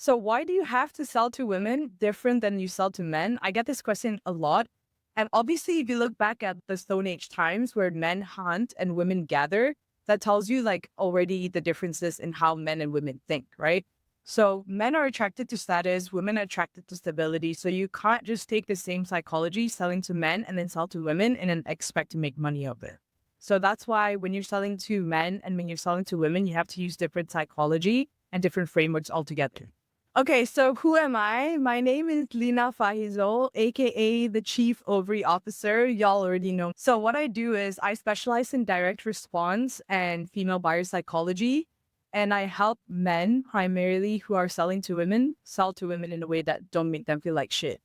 So why do you have to sell to women different than you sell to men? I get this question a lot. And obviously, if you look back at the Stone Age times where men hunt and women gather, that tells you like already the differences in how men and women think, right? So men are attracted to status, women are attracted to stability. So you can't just take the same psychology selling to men and then sell to women and then expect to make money of it. So that's why when you're selling to men and when you're selling to women, you have to use different psychology and different frameworks altogether. Okay, so who am I? My name is Lina Fahizul, aka the Chief Ovary Officer. Y'all already know. So what I do is I specialize in direct response and female buyer psychology, and I help men primarily who are selling to women sell to women in a way that don't make them feel like shit.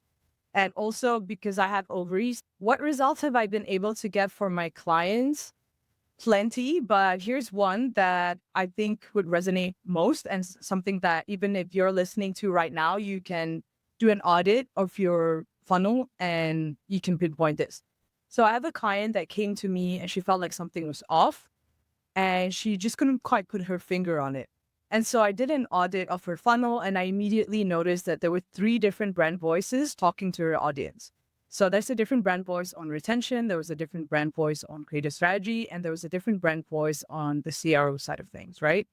And also because I have ovaries, what results have I been able to get for my clients? Plenty, but here's one that I think would resonate most and something that even if you're listening to right now, you can do an audit of your funnel and you can pinpoint this. So I have a client that came to me and she felt like something was off and she just couldn't quite put her finger on it. And so I did an audit of her funnel and I immediately noticed that there were three different brand voices talking to her audience. So there's a different brand voice on retention, there was a different brand voice on creative strategy, and there was a different brand voice on the CRO side of things, right?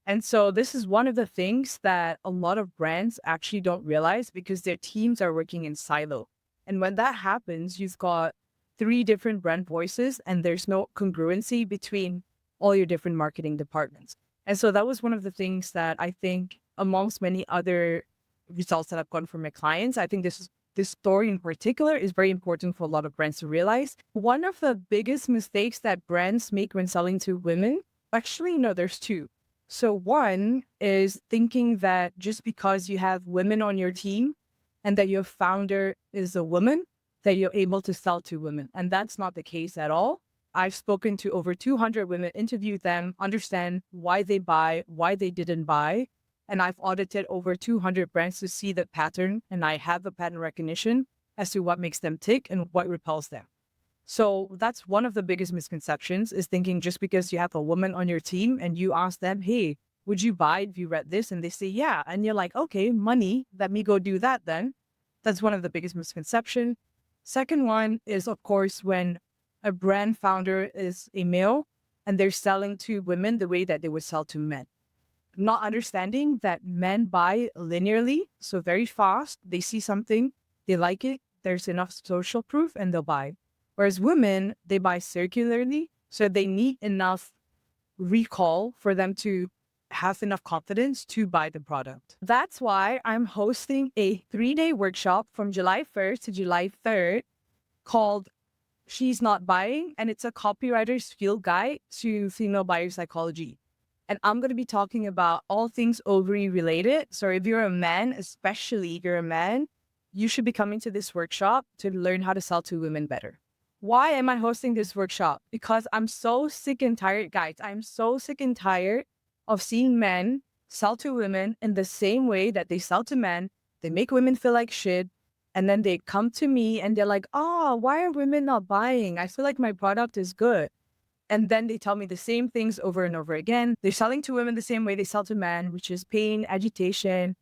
And so this is one of the things that a lot of brands actually don't realize because their teams are working in silo. And when that happens, you've got three different brand voices and there's no congruency between all your different marketing departments. And so that was one of the things that I think amongst many other results that I've gotten from my clients, I think this story in particular is very important for a lot of brands to realize. One of the biggest mistakes that brands make when selling to women, actually, no, there's two. So one is thinking that just because you have women on your team and that your founder is a woman, that you're able to sell to women. And that's not the case at all. I've spoken to over 200 women, interviewed them, understand why they buy, why they didn't buy. And I've audited over 200 brands to see the pattern. And I have a pattern recognition as to what makes them tick and what repels them. So that's one of the biggest misconceptions is thinking just because you have a woman on your team and you ask them, hey, would you buy if you read this? And they say, yeah. And you're like, okay, money, let me go do that then. That's one of the biggest misconceptions. Second one is, of course, when a brand founder is a male and they're selling to women the way that they would sell to men. Not understanding that men buy linearly, so very fast. They see something, they like it, there's enough social proof, and they'll buy. Whereas women, they buy circularly, so they need enough recall for them to have enough confidence to buy the product. That's why I'm hosting a 3-day workshop from July 1st to July 3rd called She's Not Buying, and it's a copywriter's field guide to female buyer psychology. And I'm going to be talking about all things ovary related. So if you're a man, especially if you're a man, you should be coming to this workshop to learn how to sell to women better. Why am I hosting this workshop? Because I'm so sick and tired, guys. I'm so sick and tired of seeing men sell to women in the same way that they sell to men. They make women feel like shit. And then they come to me and they're like, oh, why are women not buying? I feel like my product is good. And then they tell me the same things over and over again. They're selling to women the same way they sell to men, which is pain, agitation,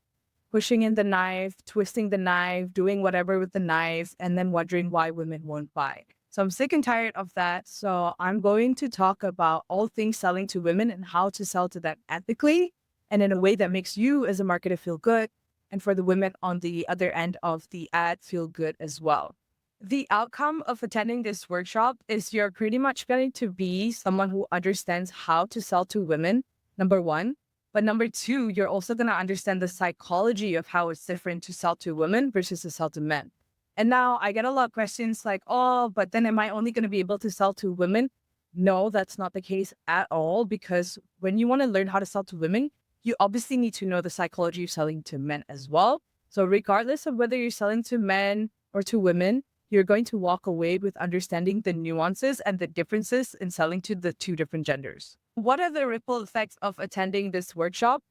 pushing in the knife, twisting the knife, doing whatever with the knife, and then wondering why women won't buy. So I'm sick and tired of that. So I'm going to talk about all things selling to women and how to sell to them ethically and in a way that makes you as a marketer feel good. And for the women on the other end of the ad feel good as well. The outcome of attending this workshop is you're pretty much going to be someone who understands how to sell to women, number one. But number two, you're also going to understand the psychology of how it's different to sell to women versus to sell to men. And now I get a lot of questions like, oh, but then am I only going to be able to sell to women? No, that's not the case at all. Because when you want to learn how to sell to women, you obviously need to know the psychology of selling to men as well. So regardless of whether you're selling to men or to women, you're going to walk away with understanding the nuances and the differences in selling to the two different genders. What are the ripple effects of attending this workshop?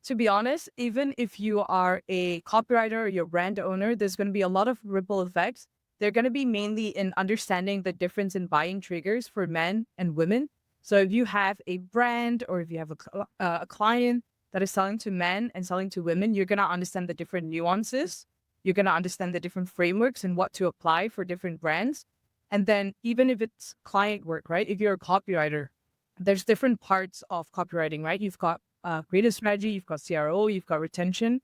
To be honest, even if you are a copywriter or you're a brand owner, there's going to be a lot of ripple effects. They're going to be mainly in understanding the difference in buying triggers for men and women. So if you have a brand or if you have a client that is selling to men and selling to women, you're going to understand the different nuances. You're going to understand the different frameworks and what to apply for different brands. And then even if it's client work, right? If you're a copywriter, there's different parts of copywriting, right? You've got creative strategy, you've got CRO, you've got retention.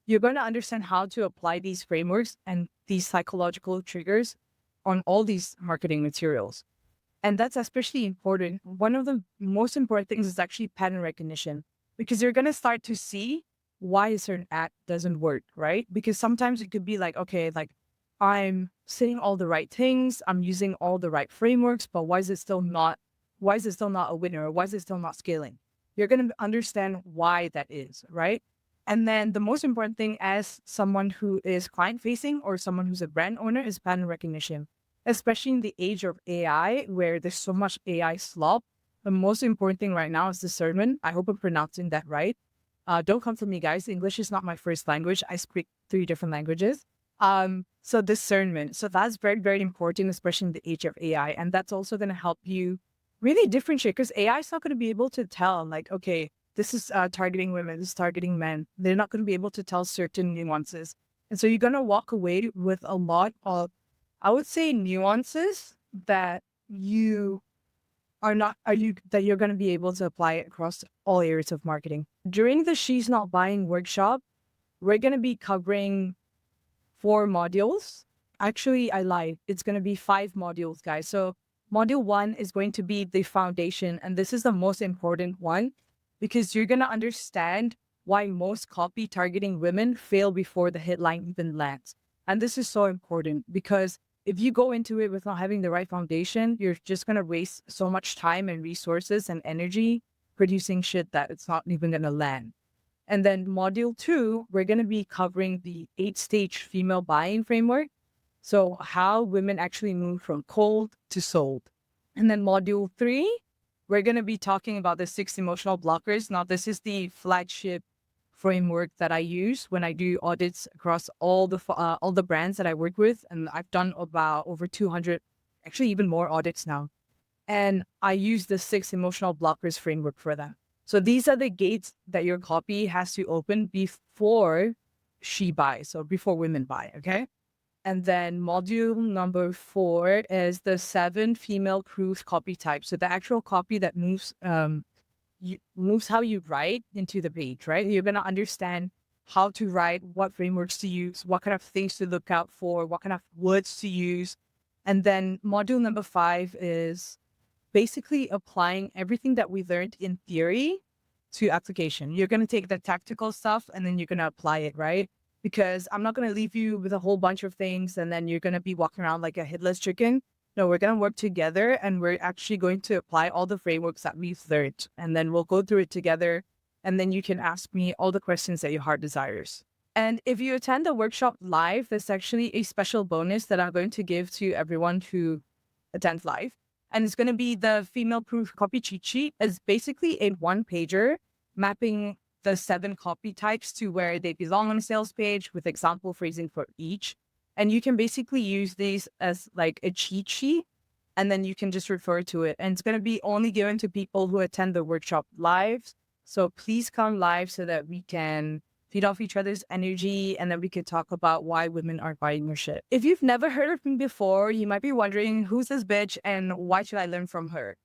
You're going to understand how to apply these frameworks and these psychological triggers on all these marketing materials. And that's especially important. One of the most important things is actually pattern recognition, because you're going to start to see why a certain ad doesn't work, right? Because sometimes it could be like, okay, like I'm saying all the right things, I'm using all the right frameworks, but why is it still not a winner? Or why is it still not scaling? You're going to understand why that is, right? And then the most important thing as someone who is client facing or someone who's a brand owner is pattern recognition, especially in the age of AI where there's so much AI slop. The most important thing right now is discernment. I hope I'm pronouncing that right. Don't come for me, guys. English is not my first language. I speak 3 different languages. So discernment. So that's very, very important, especially in the age of AI. And that's also going to help you really differentiate, because AI is not going to be able to tell like, okay, this is targeting women, this is targeting men. They're not going to be able to tell certain nuances. And so you're going to walk away with a lot of, I would say, nuances that you're going to be able to apply across all areas of marketing. During the She's Not Buying workshop, we're going to be covering 4 modules. Actually, I lied. It's going to be 5 modules, guys. So module 1 is going to be the foundation. And this is the most important one, because you're going to understand why most copy targeting women fail before the headline even lands. And this is so important, because if you go into it with not having the right foundation, you're just going to waste so much time and resources and energy producing shit that it's not even going to land. And then module 2, we're going to be covering the 8-stage female buying framework. So how women actually move from cold to sold. And then module 3, we're going to be talking about the 6 emotional blockers. Now, this is the flagship framework that I use when I do audits across all the brands that I work with. And I've done about over 200, actually even more audits now. And I use the 6 emotional blockers framework for that. So these are the gates that your copy has to open before she buys, so before women buy, okay? And then module number 4 is the 7 female-proof copy types. So the actual copy that moves how you write into the page, right? You're going to understand how to write, what frameworks to use, what kind of things to look out for, what kind of words to use. And then module number 5 is basically applying everything that we learned in theory to application. You're going to take the tactical stuff and then you're going to apply it, right? Because I'm not going to leave you with a whole bunch of things and then you're going to be walking around like a headless chicken. No, we're going to work together and we're actually going to apply all the frameworks that we've learned. And then we'll go through it together. And then you can ask me all the questions that your heart desires. And if you attend the workshop live, there's actually a special bonus that I'm going to give to everyone who attends live. And it's going to be the Female-Proof Copy Cheatsheet. It's basically a 1-pager mapping the 7 copy types to where they belong on a sales page with example phrasing for each. And you can basically use these as like a cheat sheet, and then you can just refer to it. And it's going to be only given to people who attend the workshop live. So please come live so that we can feed off each other's energy and then we can talk about why women aren't buying your shit. If you've never heard of me before, you might be wondering, who's this bitch and why should I learn from her?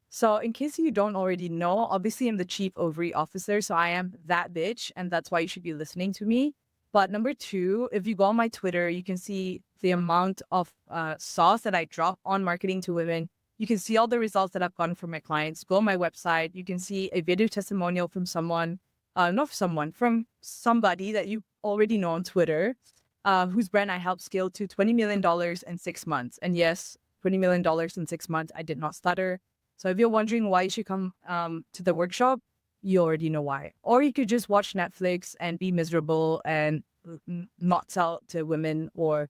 So in case you don't already know, obviously I'm the Chief Ovary Officer. So I am that bitch, and that's why you should be listening to me. But number 2, if you go on my Twitter, you can see the amount of sauce that I drop on marketing to women. You can see all the results that I've gotten from my clients. Go on my website. You can see a video testimonial from from somebody that you already know on Twitter, whose brand I helped scale to $20 million in 6 months. And yes, $20 million in 6 months. I did not stutter. So if you're wondering why you should come to the workshop, you already know why. Or you could just watch Netflix and be miserable and not sell to women or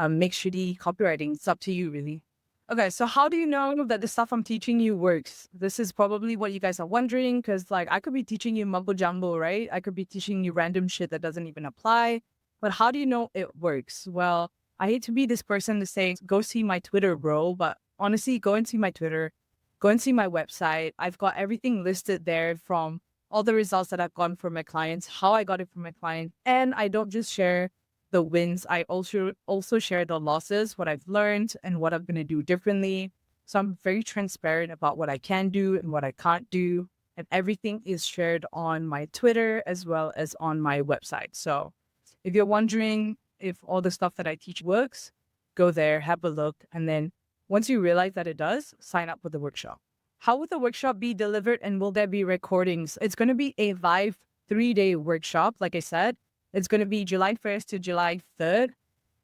make shitty copywriting. It's up to you, really. Okay, so how do you know that the stuff I'm teaching you works? This is probably what you guys are wondering, because like I could be teaching you mumbo jumbo, right? I could be teaching you random shit that doesn't even apply. But how do you know it works? Well, I hate to be this person to say, go see my Twitter, bro. But honestly, go and see my Twitter. Go and see my website. I've got everything listed there, from all the results that I've gotten for my clients, how I got it from my client. And I don't just share the wins. I also share the losses, what I've learned and what I'm going to do differently. So I'm very transparent about what I can do and what I can't do. And everything is shared on my Twitter as well as on my website. So if you're wondering if all the stuff that I teach works, go there, have a look. And then once you realize that it does, sign up for the workshop. How would the workshop be delivered and will there be recordings? It's going to be a live 3-day workshop. Like I said, it's going to be July 1st to July 3rd.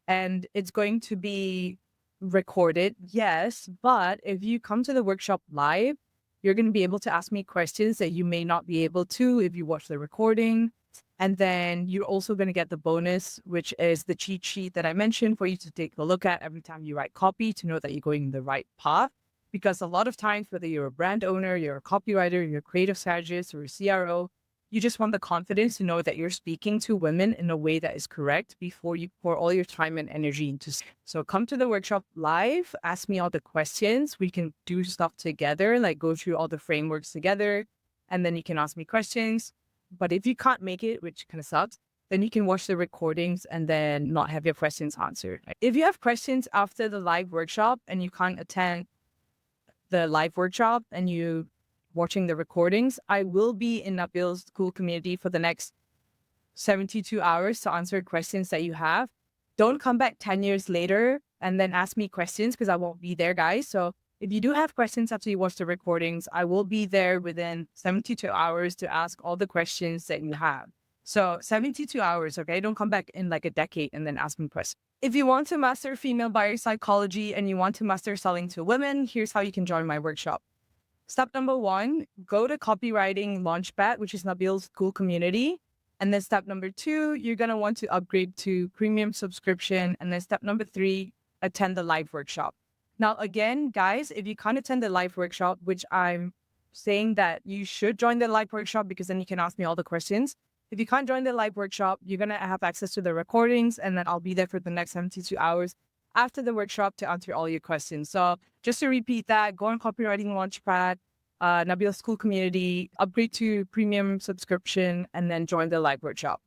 And it's going to be recorded, yes. But if you come to the workshop live, you're going to be able to ask me questions that you may not be able to if you watch the recording. And then you're also going to get the bonus, which is the cheat sheet that I mentioned for you to take a look at every time you write copy to know that you're going the right path. Because a lot of times, whether you're a brand owner, you're a copywriter, you're a creative strategist, or a CRO, you just want the confidence to know that you're speaking to women in a way that is correct before you pour all your time and energy into. So come to the workshop live, ask me all the questions. We can do stuff together, like go through all the frameworks together, and then you can ask me questions. But if you can't make it, which kind of sucks, then you can watch the recordings and then not have your questions answered. If you have questions after the live workshop and you can't attend the live workshop and you watching the recordings, I will be in Nabeel's Skool community for the next 72 hours to answer questions that you have. Don't come back 10 years later and then ask me questions because I won't be there, guys. So if you do have questions after you watch the recordings, I will be there within 72 hours to ask all the questions that you have. So 72 hours, okay? Don't come back in like a decade and then ask me questions. If you want to master female buyer psychology and you want to master selling to women, here's how you can join my workshop. Step number 1, go to Copywriting Launchpad, which is Nabeel's Skool community. And then step number 2, you're going to want to upgrade to premium subscription. And then step number 3, attend the live workshop. Now, again, guys, if you can't attend the live workshop, which I'm saying that you should join the live workshop because then you can ask me all the questions. If you can't join the live workshop, you're going to have access to the recordings and then I'll be there for the next 72 hours after the workshop to answer all your questions. So just to repeat that, go on Copywriting Launchpad, Nabeel's Skool community, upgrade to premium subscription, and then join the live workshop.